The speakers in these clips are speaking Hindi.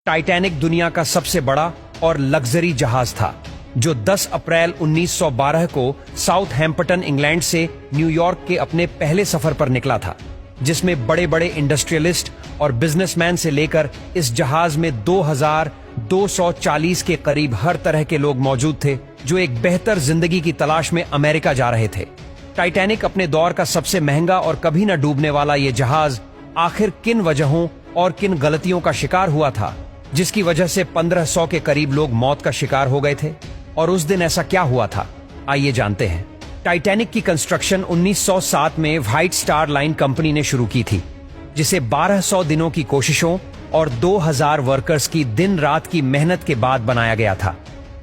टाइटैनिक दुनिया का सबसे बड़ा और लग्जरी जहाज था जो 10 अप्रैल 1912 को साउथहैम्पटन इंग्लैंड से न्यूयॉर्क के अपने पहले सफर पर निकला था, जिसमें बड़े बड़े इंडस्ट्रियलिस्ट और बिजनेसमैन से लेकर इस जहाज में 2240 के करीब हर तरह के लोग मौजूद थे जो एक बेहतर जिंदगी की तलाश में अमेरिका जा रहे थे। टाइटैनिक अपने दौर का सबसे महंगा और कभी न डूबने वाला ये जहाज आखिर किन वजहों और किन गलतियों का शिकार हुआ था जिसकी वजह से 1500 के करीब लोग मौत का शिकार हो गए थे, और उस दिन ऐसा क्या हुआ था, आइए जानते हैं। टाइटैनिक की कंस्ट्रक्शन 1907 में व्हाइट स्टार लाइन कंपनी ने शुरू की थी, जिसे 1200 दिनों की कोशिशों और 2000 वर्कर्स की दिन रात की मेहनत के बाद बनाया गया था।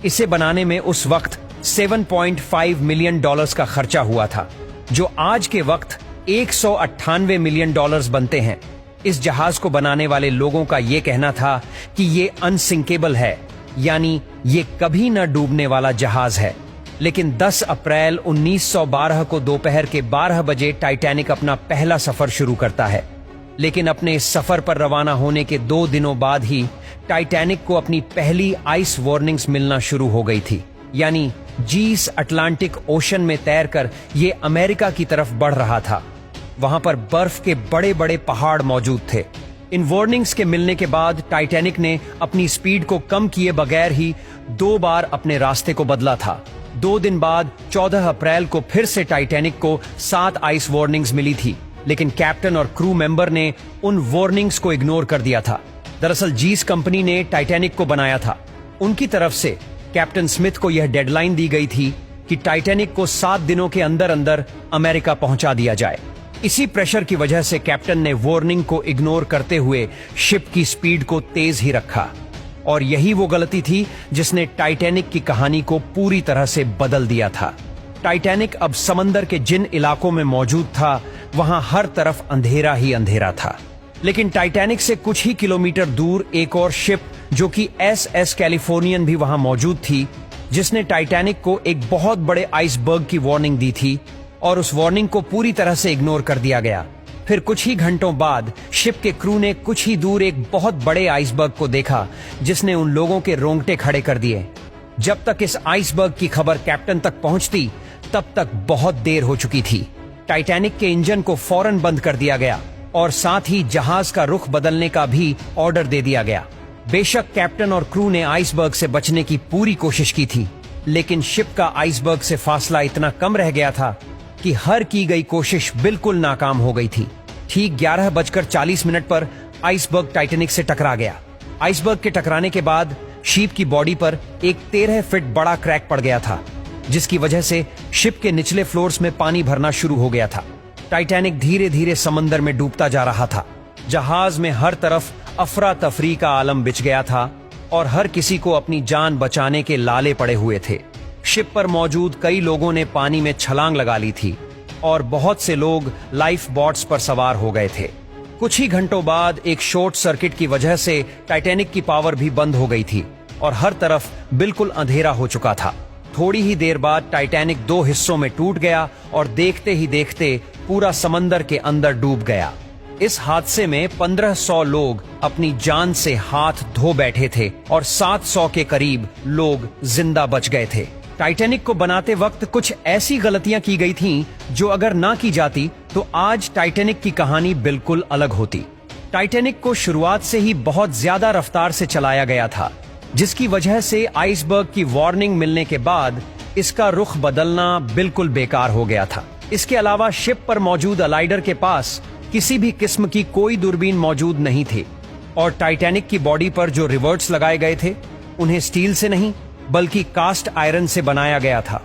इसे बनाने में उस वक्त $7.5 मिलियन का खर्चा हुआ था, जो आज के वक्त $198 मिलियन बनते हैं। इस जहाज को बनाने वाले लोगों का यह कहना था कि ये अनसिंकेबल है, यानी ये कभी न डूबने वाला जहाज है। लेकिन 10 अप्रैल 1912 को दोपहर के 12 बजे टाइटैनिक अपना पहला सफर शुरू करता है। लेकिन अपने इस सफर पर रवाना होने के 2 दिनों बाद ही टाइटैनिक को अपनी पहली आइस वार्निंग्स मिलना शुरू हो गई थी, यानी जीस अटलांटिक ओशन में तैरकर ये अमेरिका की तरफ बढ़ रहा था। वहां पर बर्फ के बड़े बड़े पहाड़ मौजूद थे। इन वार्निंग्स के मिलने के बाद टाइटैनिक ने अपनी स्पीड को कम किए बगैर ही 2 बार अपने रास्ते को बदला था। 2 दिन बाद 14 अप्रैल को फिर से टाइटैनिक को 7 आइस वार्निंग्स मिली थी, लेकिन कैप्टन और क्रू मेंबर ने उन वार्निंग्स को इग्नोर कर दिया था। दरअसल जीस कंपनी ने टाइटैनिक को बनाया था। उनकी तरफ से कैप्टन स्मिथ को यह डेडलाइन दी गई थी कि टाइटैनिक को 7 दिनों के अंदर अंदर अमेरिका पहुंचा दिया जाए। इसी प्रेशर की वजह से कैप्टन ने वार्निंग को इग्नोर करते हुए शिप की स्पीड को तेज ही रखा, और यही वो गलती थी जिसने टाइटैनिक की कहानी को पूरी तरह से बदल दिया था। टाइटैनिक अब समंदर के जिन इलाकों में मौजूद था वहां हर तरफ अंधेरा ही अंधेरा था। लेकिन टाइटैनिक से कुछ ही किलोमीटर दूर एक और शिप जो कि SS कैलिफोर्नियन भी वहां मौजूद थी, जिसने टाइटैनिक को एक बहुत बड़े आइसबर्ग की वार्निंग दी थी, और उस वार्निंग को पूरी तरह से इग्नोर कर दिया गया। फिर कुछ ही घंटों बाद शिप के क्रू ने कुछ ही दूर एक बहुत बड़े आइसबर्ग को देखा, जिसने उन लोगों के रोंगटे खड़े कर दिए। जब तक इस आइसबर्ग की खबर कैप्टन तक पहुंचती, तब तक बहुत देर हो चुकी थी। टाइटैनिक के इंजन को फौरन बंद कर दिया गया और साथ ही जहाज का रुख बदलने का भी ऑर्डर दे दिया गया। बेशक कैप्टन और क्रू ने आइसबर्ग से बचने की पूरी कोशिश की थी, लेकिन शिप का आइसबर्ग से फासला इतना कम रह गया था कि हर की गई कोशिश बिल्कुल नाकाम हो गई थी। ठीक 11:40 पर आइसबर्ग टाइटैनिक से टकरा गया। आइसबर्ग के टकराने के बाद शिप की बॉडी पर एक 13 फीट बड़ा क्रैक पड़ गया था, जिसकी वजह से शिप के निचले फ्लोर्स में पानी भरना शुरू हो गया था। टाइटैनिक धीरे धीरे समंदर में डूबता जा रहा था। जहाज में हर तरफ अफरा तफरी का आलम बिछ गया था और हर किसी को अपनी जान बचाने के लाले पड़े हुए थे। शिप पर मौजूद कई लोगों ने पानी में छलांग लगा ली थी और बहुत से लोग लाइफ बोट्स पर सवार हो गए थे। कुछ ही घंटों बाद एक शॉर्ट सर्किट की वजह से टाइटैनिक की पावर भी बंद हो गई थी और हर तरफ बिल्कुल अंधेरा हो चुका था। थोड़ी ही देर बाद टाइटैनिक 2 हिस्सों में टूट गया और देखते ही देखते पूरा समंदर के अंदर डूब गया। इस हादसे में 1500 लोग अपनी जान से हाथ धो बैठे थे और 700 के करीब लोग जिंदा बच गए थे। टाइटैनिक को बनाते वक्त कुछ ऐसी गलतियां की गई थीं जो अगर ना की जाती तो आज टाइटैनिक की कहानी बिल्कुल अलग होती। टाइटैनिक को शुरुआत से ही बहुत ज्यादा रफ्तार से चलाया गया था, जिसकी वजह से आइसबर्ग की वार्निंग मिलने के बाद इसका रुख बदलना बिल्कुल बेकार हो गया था। इसके अलावा शिप पर मौजूद अलाइडर के पास किसी भी किस्म की कोई दूरबीन मौजूद नहीं थी, और टाइटैनिक की बॉडी पर जो रिवर्ट्स लगाए गए थे उन्हें स्टील से नहीं बल्कि कास्ट आयरन से बनाया गया था।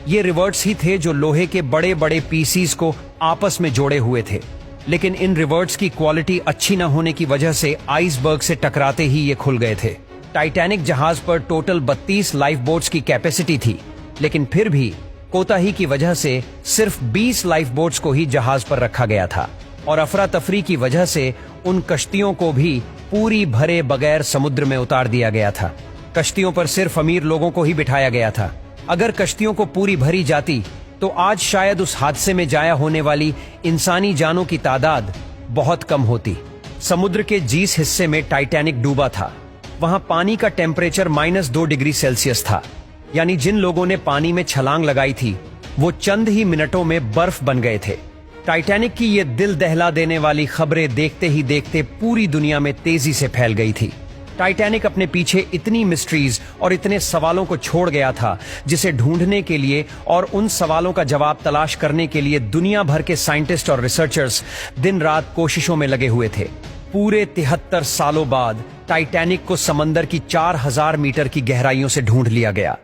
ये रिवर्ट्स ही थे जो लोहे के बड़े बड़े पीसीस को आपस में जोड़े हुए थे, लेकिन इन रिवर्ट्स की क्वालिटी अच्छी न होने की वजह से आइसबर्ग से टकराते ही ये खुल गए थे। टाइटैनिक जहाज पर टोटल 32 लाइफ बोट्स की कैपेसिटी थी, लेकिन फिर भी कोताही की वजह से सिर्फ 20 लाइफ बोट्स को ही जहाज पर रखा गया था, और अफरा तफरी की वजह से उन कश्तियों को भी पूरी भरे बगैर समुद्र में उतार दिया गया था। कश्तियों पर सिर्फ अमीर लोगों को ही बिठाया गया था। अगर कश्तियों को पूरी भरी जाती तो आज शायद उस हादसे में जाया होने वाली इंसानी जानों की तादाद बहुत कम होती। समुद्र के जिस हिस्से में टाइटैनिक डूबा था वहां पानी का टेम्परेचर -2 डिग्री सेल्सियस था। यानी जिन लोगों ने पानी में छलांग लगाई थी वो चंद ही मिनटों में बर्फ बन गए थे। टाइटैनिक की ये दिल दहला देने वाली खबरें देखते ही देखते पूरी दुनिया में तेजी से फैल गई थी। टाइटैनिक अपने पीछे इतनी मिस्ट्रीज और इतने सवालों को छोड़ गया था जिसे ढूंढने के लिए और उन सवालों का जवाब तलाश करने के लिए दुनिया भर के साइंटिस्ट और रिसर्चर्स दिन रात कोशिशों में लगे हुए थे। पूरे 73 सालों बाद टाइटैनिक को समंदर की 4000 मीटर की गहराइयों से ढूंढ लिया गया।